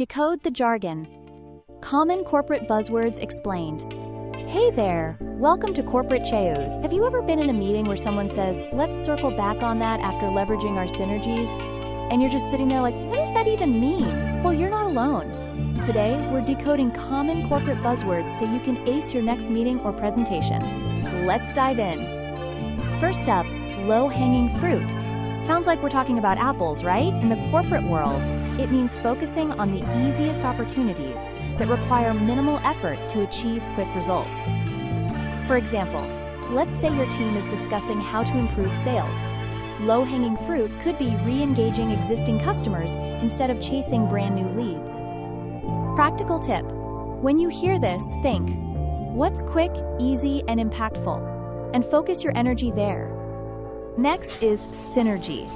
Decode the jargon. Common corporate buzzwords explained. Hey there, welcome to Corporate Chews. Have you ever been in a meeting where someone says, let's circle back on that after leveraging our synergies? And you're just sitting there like, what does that even mean? Well, you're not alone. Today, we're decoding common corporate buzzwords so you can ace your next meeting or presentation. Let's dive in. First up, low-hanging fruit. Sounds like we're talking about apples, right? In the corporate world, it means focusing on the easiest opportunities that require minimal effort to achieve quick results. For example, let's say your team is discussing how to improve sales. Low-hanging fruit could be re-engaging existing customers instead of chasing brand new leads. Practical tip. When you hear this, think, what's quick, easy, and impactful? And focus your energy there. Next is synergy.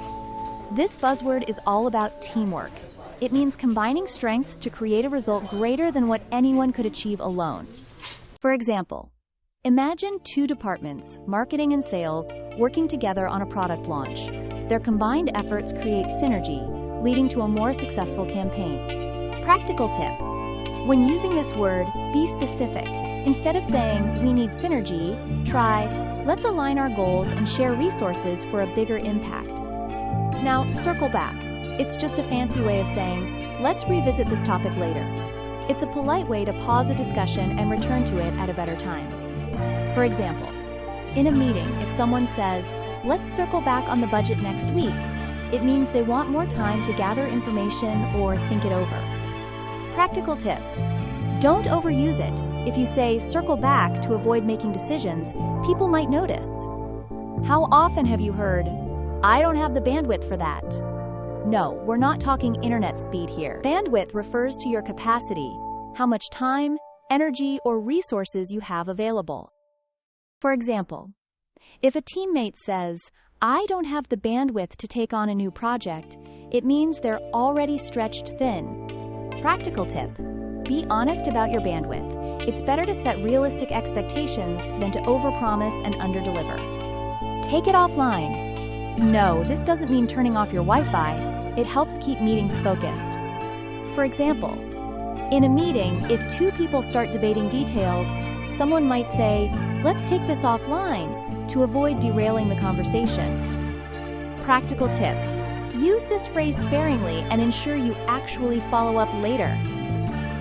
This buzzword is all about teamwork. It means combining strengths to create a result greater than what anyone could achieve alone. For example, imagine two departments, marketing and sales, working together on a product launch. Their combined efforts create synergy, leading to a more successful campaign. Practical tip. When using this word, be specific. Instead of saying, we need synergy, try, let's align our goals and share resources for a bigger impact. Now, circle back. It's just a fancy way of saying, let's revisit this topic later. It's a polite way to pause a discussion and return to it at a better time. For example, in a meeting, if someone says, let's circle back on the budget next week, it means they want more time to gather information or think it over. Practical tip. Don't overuse it. If you say circle back to avoid making decisions, people might notice. How often have you heard, I don't have the bandwidth for that? No, we're not talking internet speed here. Bandwidth refers to your capacity, how much time, energy, or resources you have available. For example, if a teammate says, I don't have the bandwidth to take on a new project, it means they're already stretched thin. Practical tip. Be honest about your bandwidth. It's better to set realistic expectations than to overpromise and underdeliver. Take it offline. No, this doesn't mean turning off your Wi-Fi. It helps keep meetings focused. For example, in a meeting, if two people start debating details, someone might say, let's take this offline, to avoid derailing the conversation. Practical tip. Use this phrase sparingly and ensure you actually follow up later.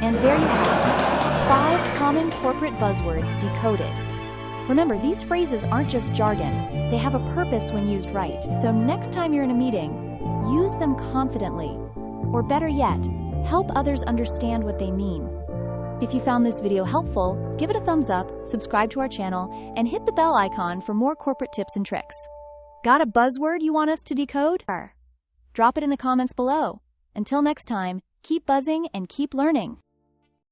And there you have it. 5 common corporate buzzwords decoded. Remember, these phrases aren't just jargon. They have a purpose when used right. So next time you're in a meeting, use them confidently. Or better yet, help others understand what they mean. If you found this video helpful, give it a thumbs up, subscribe to our channel, and hit the bell icon for more corporate tips and tricks. Got a buzzword you want us to decode? Drop it in the comments below. Until next time, keep buzzing and keep learning.